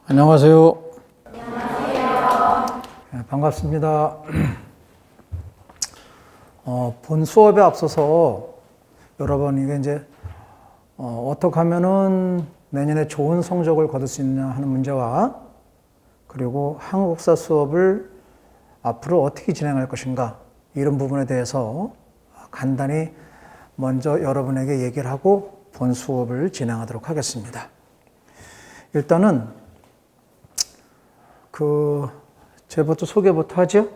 안녕하세요. 네, 반갑습니다. 본 수업에 앞서서 여러분 이게 이제 어떻게 하면은 내년에 좋은 성적을 거둘 수 있냐 하는 문제와 그리고 한국사 수업을 앞으로 어떻게 진행할 것인가 이런 부분에 대해서 간단히 먼저 여러분에게 얘기를 하고 본 수업을 진행하도록 하겠습니다. 일단은 제부터 소개부터 하죠.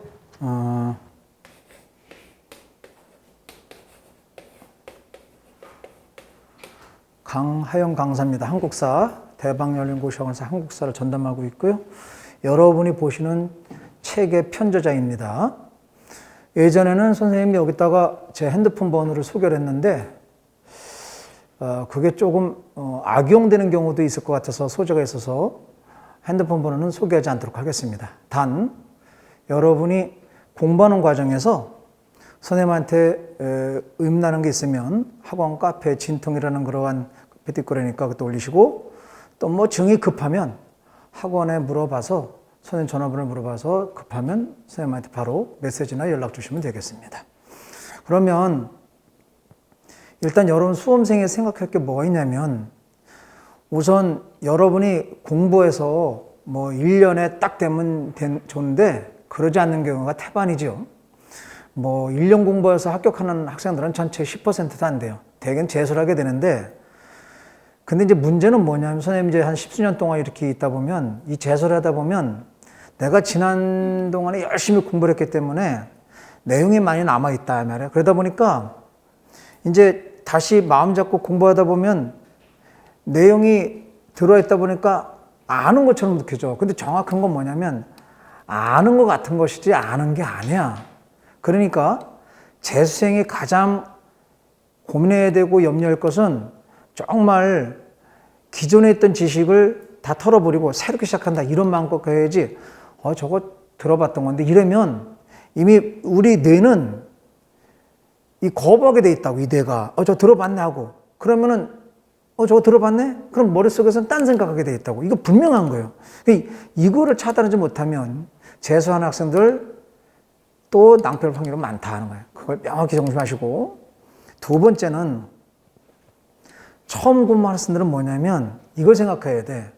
강하영 강사입니다. 한국사 대박열린고시학원에서 한국사를 전담하고 있고요. 여러분이 보시는 책의 편저자입니다. 예전에는 선생님이 여기다가 제 핸드폰 번호를 소개를 했는데 그게 조금 악용되는 경우도 있을 것 같아서 소재가 있어서 핸드폰 번호는 소개하지 않도록 하겠습니다. 단 여러분이 공부하는 과정에서 선생님한테 의문나는 게 있으면 학원 카페 진통이라는 그러한 패티거래니까 그것도 올리시고 또 뭐 증이 급하면 학원에 물어봐서 선생님 전화번호를 물어봐서 급하면 선생님한테 바로 메시지나 연락 주시면 되겠습니다. 그러면 일단 여러분 수험생이 생각할 게 뭐가 있냐면 우선 여러분이 공부해서 뭐 1년에 딱 되면 좋은데 그러지 않는 경우가 태반이죠. 뭐 1년 공부해서 합격하는 학생들은 전체 10%도 안 돼요. 대개는 재수를 하게 되는데 근데 이제 문제는 뭐냐면 선생님 이제 한 10수년 동안 이렇게 있다 보면 이 재수를 하다 보면 내가 지난 동안에 열심히 공부를 했기 때문에 내용이 많이 남아있다 말이야. 그러다 보니까 이제 다시 마음 잡고 공부하다 보면 내용이 들어있다 보니까 아는 것처럼 느껴져. 근데 정확한 건 뭐냐면 아는 것 같은 것이지 아는 게 아니야. 그러니까 재수생이 가장 고민해야 되고 염려할 것은 정말 기존에 있던 지식을 다 털어버리고 새롭게 시작한다 이런 마음껏 해야지 저거 들어봤던 건데 이러면 이미 우리 뇌는 이 거부하게 돼 있다고. 이 뇌가 저 들어봤네 하고 그러면은 저거 들어봤네? 그럼 머릿속에서는 딴 생각하게 돼 있다고. 이거 분명한 거예요. 이거를 차단하지 못하면 재수하는 학생들 또 낭패할 확률은 많다 하는 거예요. 그걸 명확히 정심하시고 두 번째는 처음 공부하는 학생들은 뭐냐면 이걸 생각해야 돼.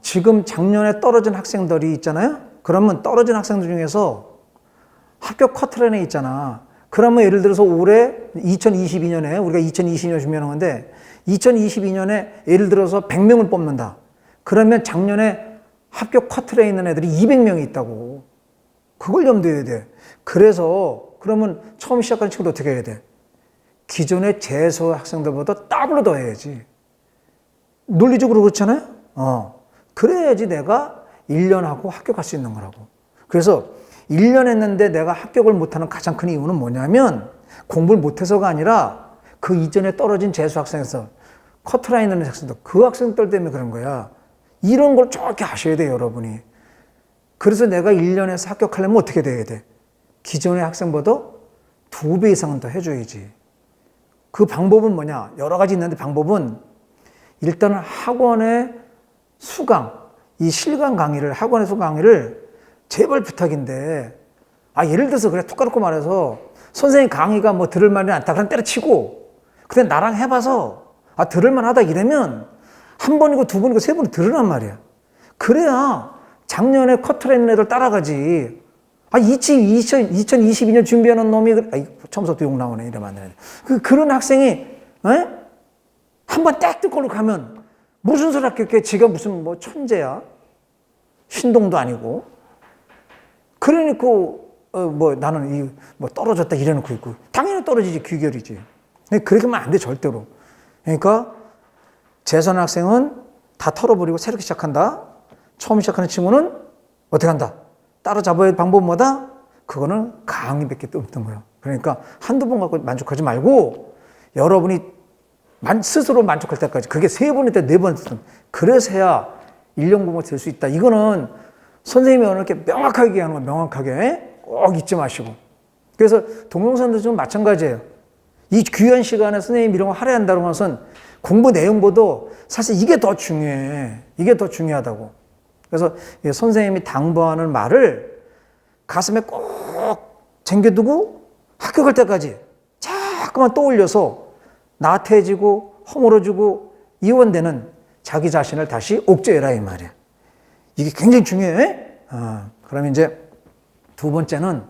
지금 작년에 떨어진 학생들이 있잖아요. 그러면 떨어진 학생들 중에서 합격 커트라인에 있잖아. 그러면 예를 들어서 올해 2022년에 우리가 2022년 준비하는 건데 2022년에 예를 들어서 100명을 뽑는다. 그러면 작년에 합격 커트라인에 있는 애들이 200명이 있다고. 그걸 염두에 돼. 그래서 그러면 처음 시작하는 친구도 어떻게 해야 돼? 기존의 재수 학생들보다 더블로 더 해야지. 논리적으로 그렇잖아요? 그래야지 내가 1년 하고 합격할 수 있는 거라고. 그래서 1년 했는데 내가 합격을 못하는 가장 큰 이유는 뭐냐면 공부를 못해서가 아니라 그 이전에 떨어진 재수 학생에서 커트라인 있는 학생들 그 학생들 때문에 그런 거야. 이런 걸 정확히 아셔야 돼요, 여러분이. 그래서 내가 1년에서 합격하려면 어떻게 돼야 돼? 기존의 학생보다 2배 이상은 더 해줘야지. 그 방법은 뭐냐? 여러 가지 있는데 방법은 일단은 학원의 수강, 이 실강 강의를 학원에서 강의를 제발 부탁인데 예를 들어서 그래 툭 까놓고 말해서 선생님 강의가 뭐 들을 만이 않다 그럼 때려치고 근데 나랑 해봐서 들을만 하다 이러면 한 번이고 두 번이고 세 번이 들으란 말이야. 그래야 작년에 커트라인 애들 따라가지. 2022년 준비하는 놈이 처음부터 욕 나오네 이러면 안 되네. 그런 학생이 한 번 딱 듣고 가면 무슨 소리 할게 지가 무슨 뭐 천재야 신동도 아니고 그러니까 나는 떨어졌다 이래놓고 있고 당연히 떨어지지 귀결이지. 그렇게 하면 안 돼 절대로. 그러니까 재수하는 학생은 다 털어버리고 새롭게 시작한다. 처음 시작하는 친구는 어떻게 한다? 따라잡아야 할 방법은 뭐다? 그거는 강의밖에 없던 거예요. 그러니까 한두 번 갖고 만족하지 말고 여러분이 스스로 만족할 때까지 그게 3번이든 4번이든 그래서야 1년 공부가 될 수 있다. 이거는 선생님이 이렇게 명확하게 얘기하는 거 명확하게 꼭 잊지 마시고. 그래서 동영상도 좀 마찬가지예요. 이 귀한 시간에 선생님 이런 거 할애한다는 것은 공부 내용보다 사실 이게 더 중요해. 이게 더 중요하다고. 그래서 선생님이 당부하는 말을 가슴에 꼭 쟁겨두고 학교 갈 때까지 자꾸만 떠올려서 나태해지고 허물어지고 이원되는 자기 자신을 다시 옥죄해라 이 말이야. 이게 굉장히 중요해. 그럼 이제 두 번째는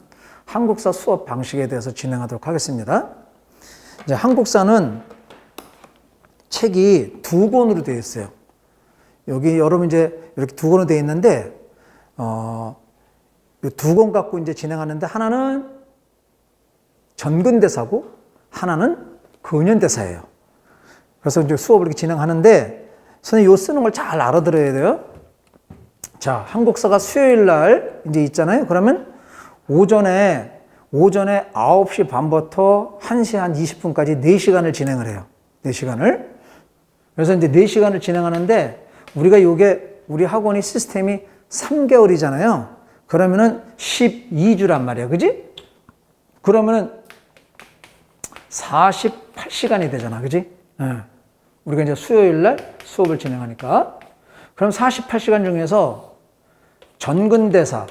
한국사 수업 방식에 대해서 진행하도록 하겠습니다. 이제 한국사는 책이 두 권으로 되어 있어요. 여기 여러분 이제 이렇게 두 권으로 되어 있는데 두 권 갖고 이제 진행하는데 하나는 전근대사고 하나는 근현대사예요. 그래서 이제 수업을 이렇게 진행하는데 선생님 요 쓰는 걸 잘 알아들어야 돼요. 자, 한국사가 수요일 날 이제 있잖아요. 그러면 오전에 9시 반부터 1시 한 20분까지 4시간을 진행을 해요. 4시간을. 그래서 이제 4시간을 진행하는데 우리 학원이 시스템이 3개월이잖아요. 그러면은 12주란 말이야. 그지? 그러면은 48시간이 되잖아. 그지? 우리가 이제 수요일 날 수업을 진행하니까. 그럼 48시간 중에서 전근대사,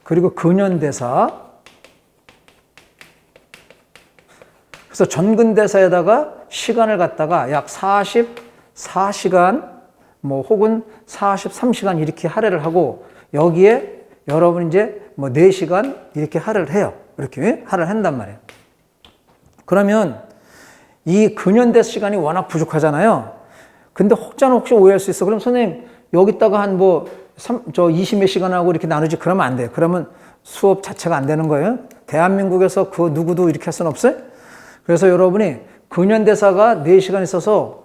그리고 근현대사, 그래서 전근대사에다가 시간을 갖다가 약 44시간, 혹은 43시간 이렇게 할애를 하고, 여기에 여러분 이제 4시간 이렇게 할애를 해요. 이렇게 할애를 한단 말이에요. 그러면 이 근현대사 시간이 워낙 부족하잖아요. 근데 혹자는 혹시 오해할 수 있어. 그럼 선생님, 여기다가 한 20몇 시간 하고 이렇게 나누지? 그러면 안 돼요. 그러면 수업 자체가 안 되는 거예요. 대한민국에서 그 누구도 이렇게 할 수는 없어요. 그래서 여러분이 근현대사가 4시간 있어서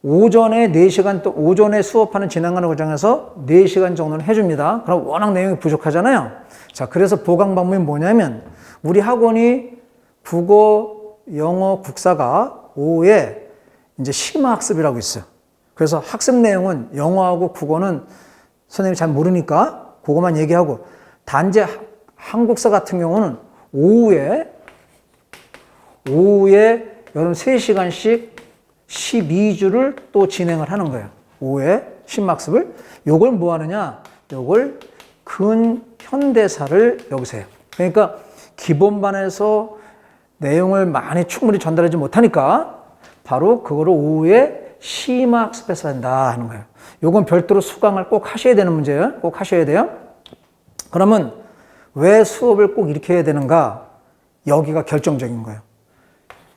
오전에 4시간 또 오전에 수업하는 진행하는 과정에서 4시간 정도는 해줍니다. 그럼 워낙 내용이 부족하잖아요. 자, 그래서 보강 방법이 뭐냐면 우리 학원이 국어, 영어, 국사가 오후에 이제 심화학습이라고 있어요. 그래서 학습 내용은 영어하고 국어는 선생님이 잘 모르니까 그것만 얘기하고, 단지 한국사 같은 경우는 오후에 여러분 3시간씩 12주를 또 진행을 하는 거예요. 오후에 심학습을. 요걸 뭐 하느냐? 요걸 근현대사를 여기서 해요. 그러니까 기본반에서 내용을 많이 충분히 전달하지 못하니까 바로 그거를 오후에 심학습해서 한다 하는 거예요. 요건 별도로 수강을 꼭 하셔야 되는 문제예요. 꼭 하셔야 돼요. 그러면 왜 수업을 꼭 이렇게 해야 되는가? 여기가 결정적인 거예요.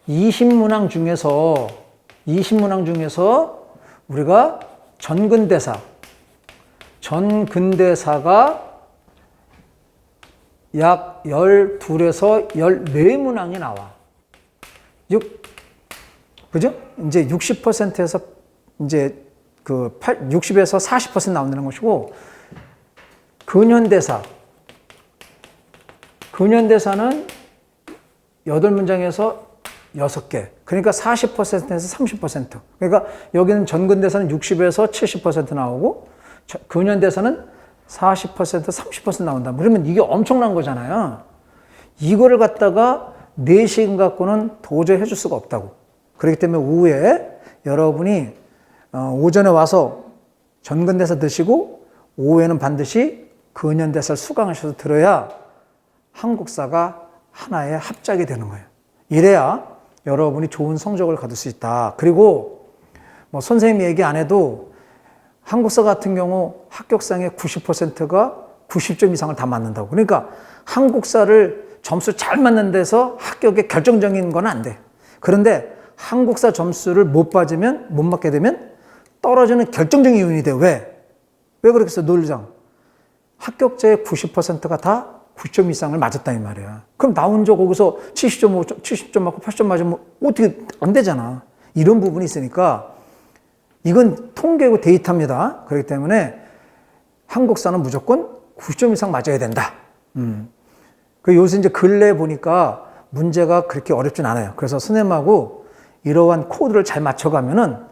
20문항 중에서 우리가 전근대사가 약 12에서 14문항이 나와. 그죠? 이제 60%에서 이제 60에서 40% 나온다는 것이고, 근현대사는 8문장에서 6개. 그러니까 40%에서 30%. 그러니까 여기는 전근대사는 60에서 70% 나오고, 근현대사는 40%, 30% 나온다. 그러면 이게 엄청난 거잖아요. 이거를 갖다가 4시간 갖고는 도저히 해줄 수가 없다고. 그렇기 때문에 오후에 여러분이 오전에 와서 전근대사 드시고 오후에는 반드시 근현대사를 수강하셔서 들어야 한국사가 하나의 합작이 되는 거예요. 이래야 여러분이 좋은 성적을 거둘 수 있다. 그리고 선생님 얘기 안 해도 한국사 같은 경우 합격상의 90%가 90점 이상을 다 맞는다고. 그러니까 한국사를 점수 잘 맞는 데서 합격의 결정적인 건 안 돼. 그런데 한국사 점수를 못 맞게 되면 떨어지는 결정적인 요인이 돼요. 왜 그렇겠어요? 논리상. 합격자의 90%가 다 90점 이상을 맞았다 이 말이야. 그럼 나 혼자 거기서 70점 맞고 80점 맞으면 어떻게 안 되잖아. 이런 부분이 있으니까 이건 통계고 데이터입니다. 그렇기 때문에 한국사는 무조건 90점 이상 맞아야 된다. 요새 이제 근래 보니까 문제가 그렇게 어렵진 않아요. 그래서 선생님하고 이러한 코드를 잘 맞춰가면은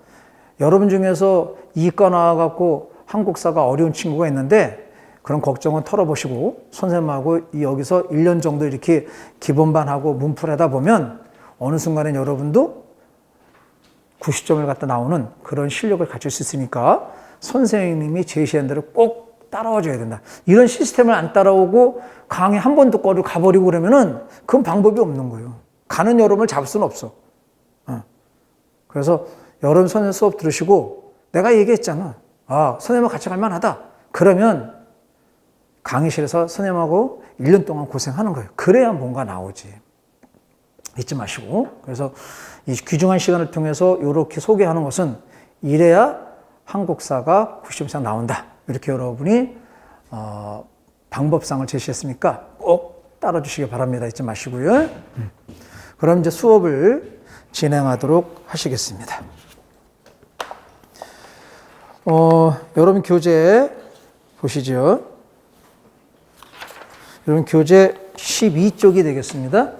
여러분 중에서 이과 나와갖고 한국사가 어려운 친구가 있는데 그런 걱정은 털어보시고 선생님하고 여기서 1년 정도 이렇게 기본반하고 문풀하다 보면 어느 순간에 여러분도 90점을 갖다 나오는 그런 실력을 갖출 수 있으니까 선생님이 제시한 대로 꼭 따라와 줘야 된다. 이런 시스템을 안 따라오고 강의 한 번 듣고 가버리고 그러면은 그건 방법이 없는 거예요. 가는 여러분을 잡을 수는 없어. 그래서 여러분 선생님 수업 들으시고 내가 얘기했잖아. 선생님하고 같이 갈 만하다. 그러면 강의실에서 선생님하고 1년 동안 고생하는 거예요. 그래야 뭔가 나오지. 잊지 마시고. 그래서 이 귀중한 시간을 통해서 이렇게 소개하는 것은 이래야 한국사가 90점 이상 나온다. 이렇게 여러분이 방법상을 제시했으니까 꼭 따라주시기 바랍니다. 잊지 마시고요. 그럼 이제 수업을 진행하도록 하시겠습니다. 여러분 교재 보시죠. 여러분 교재 12쪽이 되겠습니다.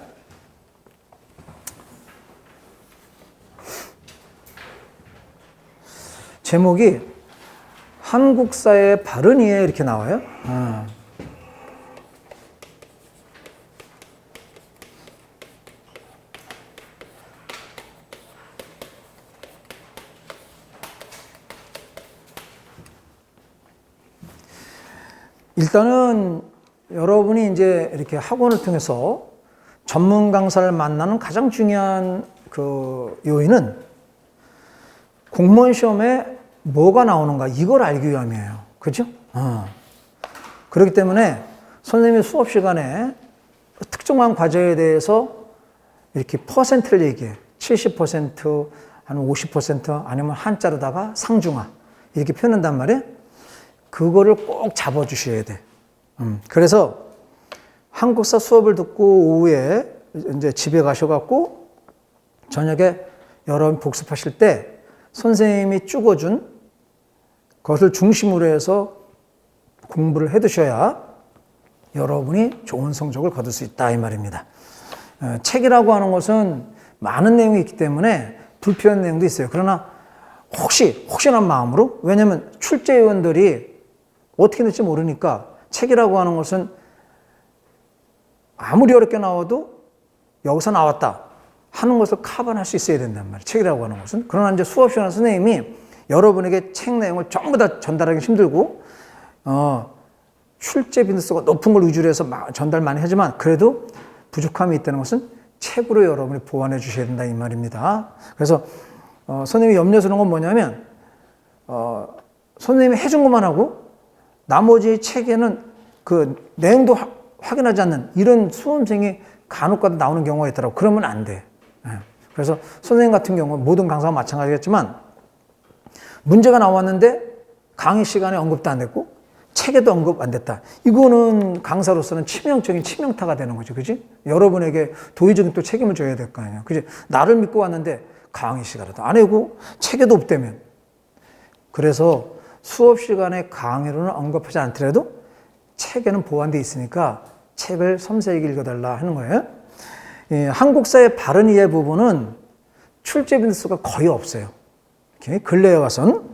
제목이 한국사의 바른 이해 이렇게 나와요. 일단은 여러분이 이제 이렇게 학원을 통해서 전문 강사를 만나는 가장 중요한 그 요인은 공무원 시험에 뭐가 나오는가 이걸 알기 위함이에요. 그죠? 그렇기 때문에 선생님이 수업 시간에 특정한 과제에 대해서 이렇게 퍼센트를 얘기해. 70%, 아니면 50%, 아니면 한자로다가 상중하 이렇게 표현한단 말이에요. 그거를 꼭 잡아주셔야 돼. 그래서 한국사 수업을 듣고 오후에 이제 집에 가셔갖고 저녁에 여러분 복습하실 때 선생님이 쭉어준 그것을 중심으로 해서 공부를 해 두셔야 여러분이 좋은 성적을 거둘 수 있다 이 말입니다. 책이라고 하는 것은 많은 내용이 있기 때문에 불필요한 내용도 있어요. 그러나 혹시나 마음으로, 왜냐하면 출제위원들이 어떻게 될지 모르니까 책이라고 하는 것은 아무리 어렵게 나와도 여기서 나왔다 하는 것을 커버할 수 있어야 된단 말이에요. 책이라고 하는 것은. 그러나 이제 수업 시간 선생님이 여러분에게 책 내용을 전부 다 전달하기 힘들고 출제 빈도수가 높은 걸 위주로 해서 전달 많이 하지만 그래도 부족함이 있다는 것은 책으로 여러분이 보완해 주셔야 된다 이 말입니다. 그래서 선생님이 염려스러운 건 뭐냐면 선생님이 해준 것만 하고 나머지 책에는 그 내용도 확인하지 않는 이런 수험생이 간혹가다 나오는 경우가 있더라고. 그러면 안 돼. 그래서 선생님 같은 경우는 모든 강사가 마찬가지겠지만 문제가 나왔는데 강의 시간에 언급도 안 됐고 책에도 언급 안 됐다. 이거는 강사로서는 치명적인 치명타가 되는 거죠. 그지? 여러분에게 도의적인 또 책임을 져야 될 거 아니에요. 그지? 나를 믿고 왔는데 강의 시간에도 안 하고 책에도 없다면. 그래서 수업 시간에 강의로는 언급하지 않더라도 책에는 보완되어 있으니까 책을 섬세하게 읽어달라 하는 거예요. 한국사의 바른 이해 부분은 출제 빈도수가 거의 없어요. 근래에 와선.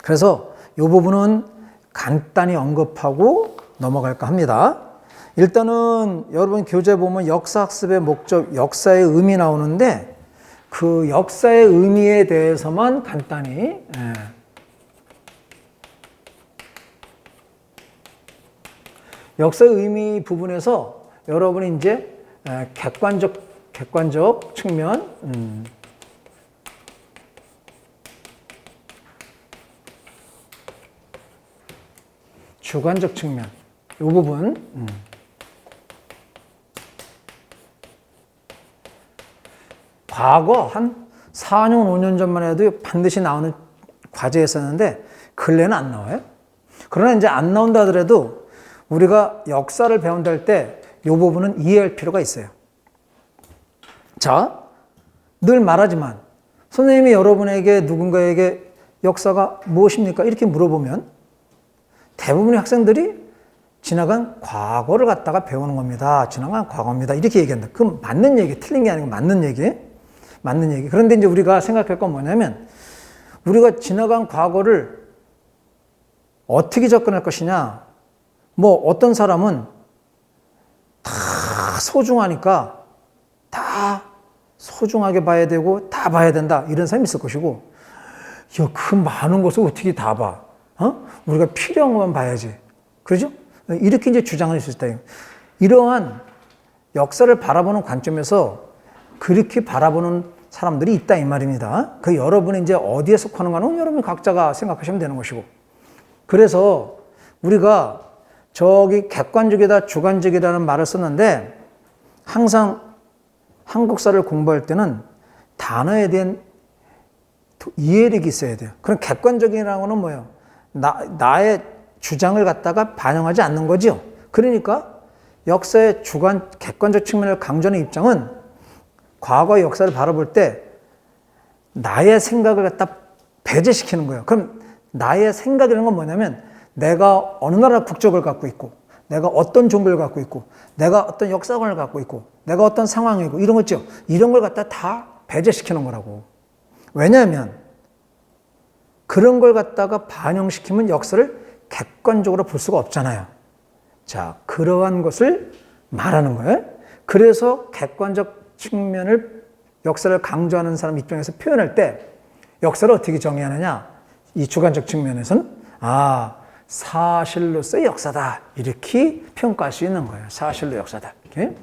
그래서 이 부분은 간단히 언급하고 넘어갈까 합니다. 일단은 여러분 교재 보면 역사학습의 목적, 역사의 의미 나오는데 그 역사의 의미에 대해서만 간단히 역사의 의미 부분에서 여러분이 이제 객관적 측면, 주관적 측면, 이 부분, 과거 한 4년, 5년 전만 해도 반드시 나오는 과제였었는데 근래는 안 나와요. 그러나 이제 안 나온다 하더라도 우리가 역사를 배운다 할 때 이 부분은 이해할 필요가 있어요. 자, 늘 말하지만 선생님이 여러분에게 누군가에게 역사가 무엇입니까? 이렇게 물어보면 대부분의 학생들이 지나간 과거를 갖다가 배우는 겁니다. 지나간 과거입니다. 이렇게 얘기한다. 그럼 맞는 얘기, 틀린 게 아니고 맞는 얘기. 맞는 얘기. 그런데 이제 우리가 생각할 건 뭐냐면 우리가 지나간 과거를 어떻게 접근할 것이냐? 뭐 어떤 사람은 다 소중하니까 다 소중하게 봐야 되고 다 봐야 된다 이런 사람이 있을 것이고, 야, 그 많은 것을 어떻게 다 봐? 우리가 필요한 것만 봐야지. 그러죠? 이렇게 이제 주장을 했을 때, 이러한 역사를 바라보는 관점에서 그렇게 바라보는 사람들이 있다 이 말입니다. 그 여러분이 이제 어디에 속하는가는 여러분 각자가 생각하시면 되는 것이고, 그래서 우리가 저기 객관적이다 주관적이다는 말을 썼는데, 항상 한국사를 공부할 때는 단어에 대한 이해력이 있어야 돼요. 그럼 객관적이라는 거는 뭐예요? 나의 주장을 갖다가 반영하지 않는 거죠. 그러니까 역사의 객관적 측면을 강조하는 입장은 과거의 역사를 바라볼 때 나의 생각을 갖다 배제시키는 거예요. 그럼 나의 생각이라는 건 뭐냐면, 내가 어느 나라 국적을 갖고 있고, 내가 어떤 종교를 갖고 있고, 내가 어떤 역사관을 갖고 있고, 내가 어떤 상황이고, 이런 거 있죠. 이런 걸 갖다 다 배제시키는 거라고. 왜냐하면 그런 걸 갖다가 반영시키면 역사를 객관적으로 볼 수가 없잖아요. 자, 그러한 것을 말하는 거예요. 그래서 객관적 측면을, 역사를 강조하는 사람 입장에서 표현할 때 역사를 어떻게 정의하느냐? 이 주관적 측면에서는 사실로서의 역사다, 이렇게 평가할 수 있는 거예요. 사실로 역사다. 이렇게.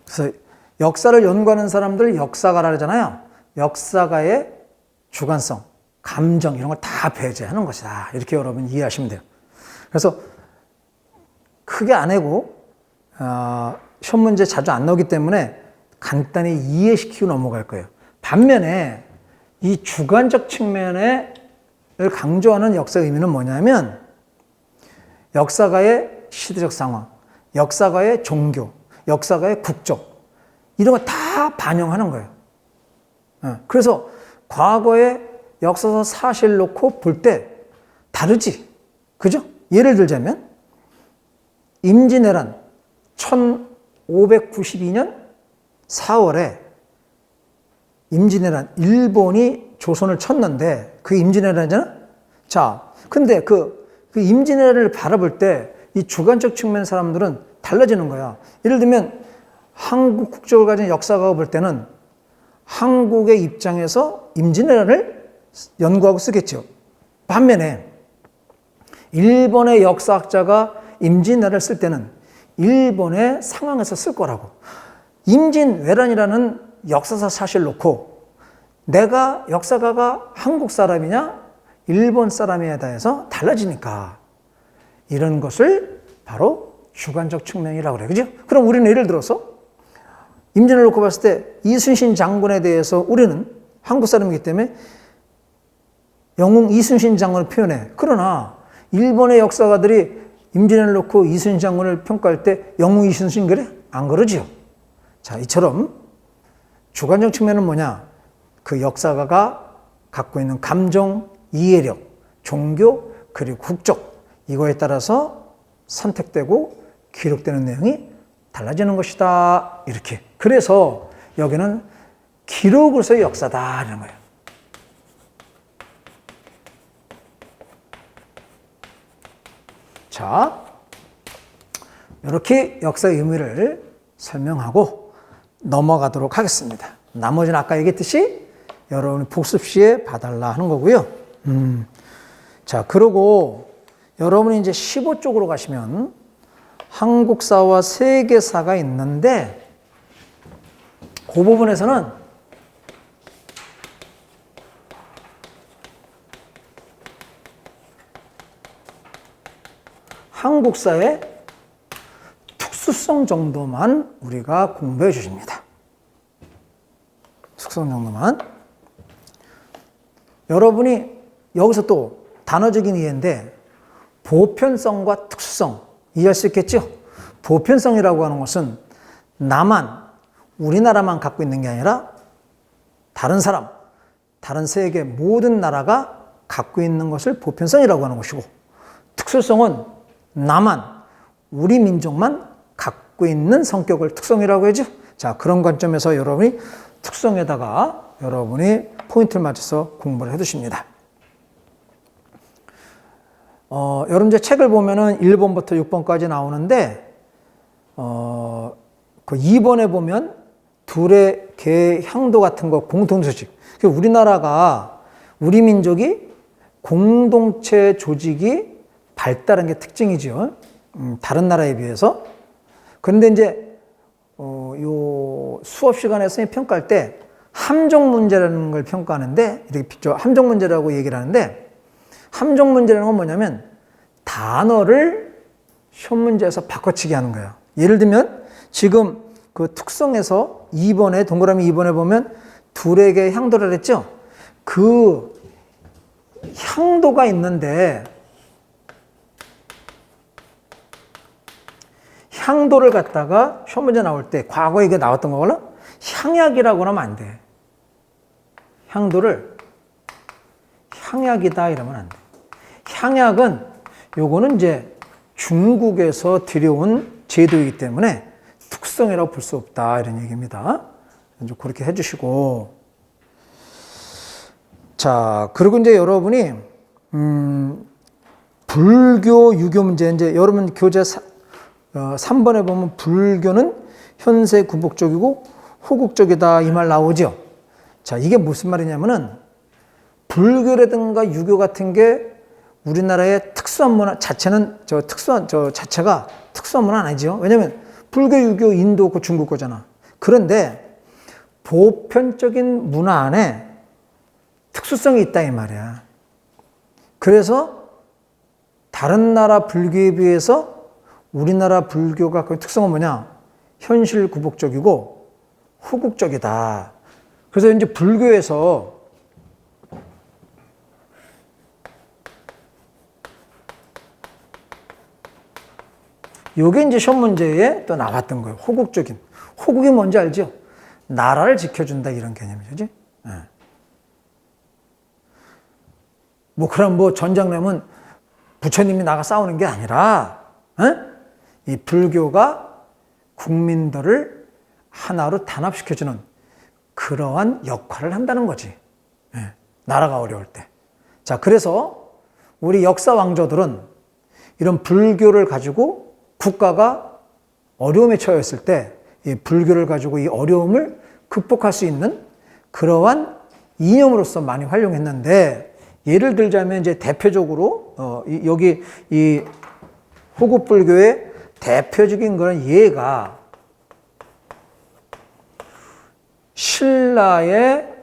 그래서 역사를 연구하는 사람들 역사가라 그러잖아요. 역사가의 주관성, 감정 이런 걸 다 배제하는 것이다, 이렇게 여러분 이해하시면 돼요. 그래서 크게 안 해고 시험 문제 자주 안 나오기 때문에 간단히 이해시키고 넘어갈 거예요. 반면에 이 주관적 측면을 강조하는 역사 의미는 뭐냐면, 역사가의 시대적 상황, 역사가의 종교, 역사가의 국적, 이런 거 다 반영하는 거예요. 그래서 과거의 역사서 사실 놓고 볼 때 다르지. 그죠? 예를 들자면 임진왜란 1592년 4월에 임진왜란, 일본이 조선을 쳤는데 그 임진왜란이잖아? 자, 근데 그 임진왜란을 바라볼 때 이 주관적 측면 사람들은 달라지는 거야. 예를 들면 한국 국적을 가진 역사가가 볼 때는 한국의 입장에서 임진왜란을 연구하고 쓰겠죠. 반면에 일본의 역사학자가 임진왜란을 쓸 때는 일본의 상황에서 쓸 거라고. 임진왜란이라는 역사사 사실 놓고 내가 역사가가 한국 사람이냐 일본 사람이냐에 대해서 달라지니까, 이런 것을 바로 주관적 측면이라고 그래요. 그죠? 그럼 우리는 예를 들어서 임진을 놓고 봤을 때 이순신 장군에 대해서 우리는 한국 사람이기 때문에 영웅 이순신 장군을 표현해. 그러나 일본의 역사가들이 임진을 놓고 이순신 장군을 평가할 때 영웅 이순신 그래? 안 그러지요. 자, 이처럼 주관적 측면은 뭐냐? 그 역사가가 갖고 있는 감정, 이해력, 종교, 그리고 국적, 이거에 따라서 선택되고 기록되는 내용이 달라지는 것이다, 이렇게. 그래서 여기는 기록으로서의 역사다, 이런 거예요. 자, 이렇게 역사의 의미를 설명하고 넘어가도록 하겠습니다. 나머지는 아까 얘기했듯이 여러분이 복습 시에 봐달라 하는 거고요. 자, 그리고 여러분이 이제 15쪽으로 가시면 한국사와 세계사가 있는데, 그 부분에서는 한국사의 특수성 정도만 우리가 공부해 주십니다. 특수성 정도만. 여러분이 여기서 또 단어적인 이해인데, 보편성과 특수성 이해할 수 있겠죠? 보편성이라고 하는 것은 나만, 우리나라만 갖고 있는 게 아니라 다른 사람, 다른 세계 모든 나라가 갖고 있는 것을 보편성이라고 하는 것이고, 특수성은 나만, 우리 민족만 갖고 있는 성격을 특성이라고 하죠. 자, 그런 관점에서 여러분이 특성에다가 여러분이 포인트를 맞춰서 공부를 해 두십니다. 여러분 이제 책을 보면은 1번부터 6번까지 나오는데, 그 2번에 보면 둘의 개 향도 같은 거 공통조직. 우리나라가, 우리 민족이 공동체 조직이 발달한 게 특징이죠. 다른 나라에 비해서. 그런데 이제, 요 수업 시간에 선생님이 평가할 때 함정 문제라는 걸 평가하는데, 이렇게 함정 문제라고 얘기를 하는데, 함정 문제라는 건 뭐냐면 단어를 시험 문제에서 바꿔치기 하는 거예요. 예를 들면 지금 그 특성에서 2번에 동그라미 2번에 보면 둘에게 향도를 했죠. 그 향도가 있는데 향도를 갖다가 시험 문제 나올 때 과거에 이게 나왔던 거거나 향약이라고 하면 안 돼. 향도를 향약이다 이러면 안 돼. 향약은 요거는 이제 중국에서 들여온 제도이기 때문에 특성이라고 볼 수 없다 이런 얘기입니다. 이제 그렇게 해주시고, 자 그리고 이제 여러분이 불교 유교 문제, 이제 여러분 교재 3번에 보면 불교는 현세 구복적이고 호국적이다 이 말 나오죠. 자 이게 무슨 말이냐면은 불교라든가 유교 같은 게 우리나라의 특수한 문화 자체는 자체가 특수한 문화는 아니죠. 왜냐하면 불교, 유교, 인도, 그 중국 거잖아. 그런데 보편적인 문화 안에 특수성이 있다 이 말이야. 그래서 다른 나라 불교에 비해서 우리나라 불교가 그 특성은 뭐냐? 현실 구복적이고 후국적이다. 그래서 이제 불교에서 요게 이제 시험 문제에 또 나왔던 거예요. 호국적인. 호국이 뭔지 알죠? 나라를 지켜준다 이런 개념이죠. 그지? 네. 그럼 전쟁 나면 부처님이 나가 싸우는 게 아니라, 이 불교가 국민들을 하나로 단합시켜주는 그러한 역할을 한다는 거지. 네. 나라가 어려울 때. 자, 그래서 우리 역사 왕조들은 이런 불교를 가지고 국가가 어려움에 처했을 때 이 불교를 가지고 이 어려움을 극복할 수 있는 그러한 이념으로서 많이 활용했는데, 예를 들자면 이제 대표적으로 여기 이 호국불교의 대표적인 그런 예가 신라의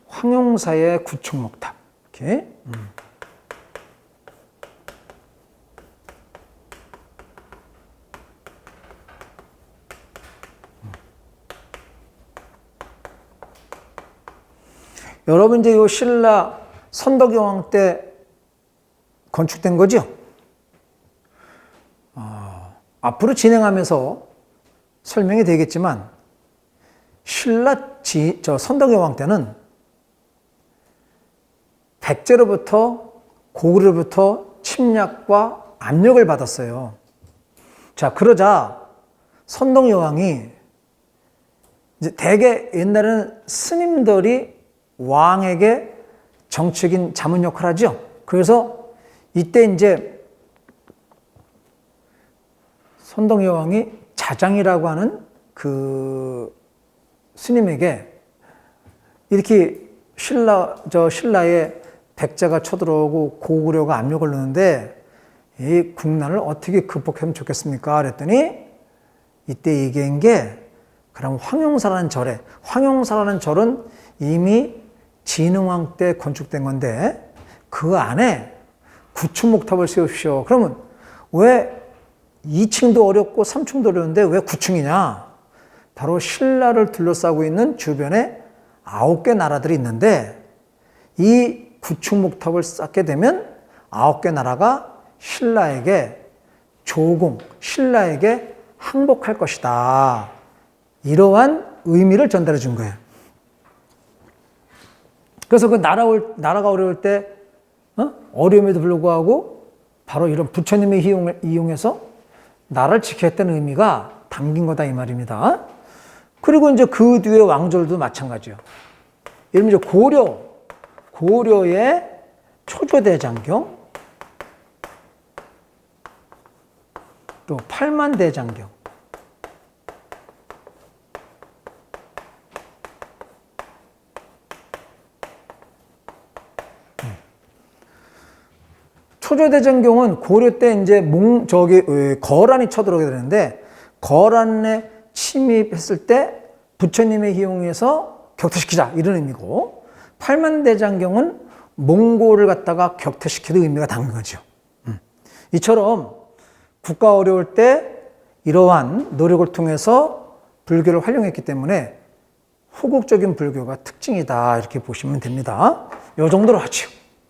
황용사의 구축목탑. 이렇게. 여러분 이제 이 신라 선덕여왕 때 건축된 거죠? 앞으로 진행하면서 설명이 되겠지만 선덕여왕 때는 백제로부터 고구려로부터 침략과 압력을 받았어요. 자, 그러자 선덕여왕이 이제 대개 옛날에는 스님들이 왕에게 정치적인 자문 역할을 하죠. 그래서 이때 이제 선덕여왕이 자장이라고 하는 그 스님에게 이렇게 신라의 백제가 쳐들어오고 고구려가 압력을 넣는데 이 국난을 어떻게 극복하면 좋겠습니까? 그랬더니 이때 얘기한 게 그럼 황용사라는 절은 이미 진흥왕 때 건축된 건데 그 안에 구층목탑을 세우십시오. 그러면 왜 2층도 어렵고 3층도 어려운데 왜 9층이냐? 바로 신라를 둘러싸고 있는 주변에 9개 나라들이 있는데 이 구층목탑을 쌓게 되면 9개 나라가 신라에게 신라에게 항복할 것이다. 이러한 의미를 전달해 준 거예요. 그래서 그 나라가 어려울 때, 어려움에도 불구하고 바로 이런 부처님의 이용해서 나라를 지켰다는 의미가 담긴 거다 이 말입니다. 그리고 이제 그 뒤에 왕조들도 마찬가지예요. 예를 들면 이제 고려의 초조대장경, 또 팔만대장경. 초조대장경은 고려 때 이제 거란이 쳐들어오게 되는데, 거란에 침입했을 때 부처님의 희용해서 격퇴시키자 이런 의미고, 팔만대장경은 몽골을 갖다가 격퇴시키는 의미가 담긴 거죠. 이처럼 국가 어려울 때 이러한 노력을 통해서 불교를 활용했기 때문에 후국적인 불교가 특징이다 이렇게 보시면 됩니다. 이 정도로 하죠.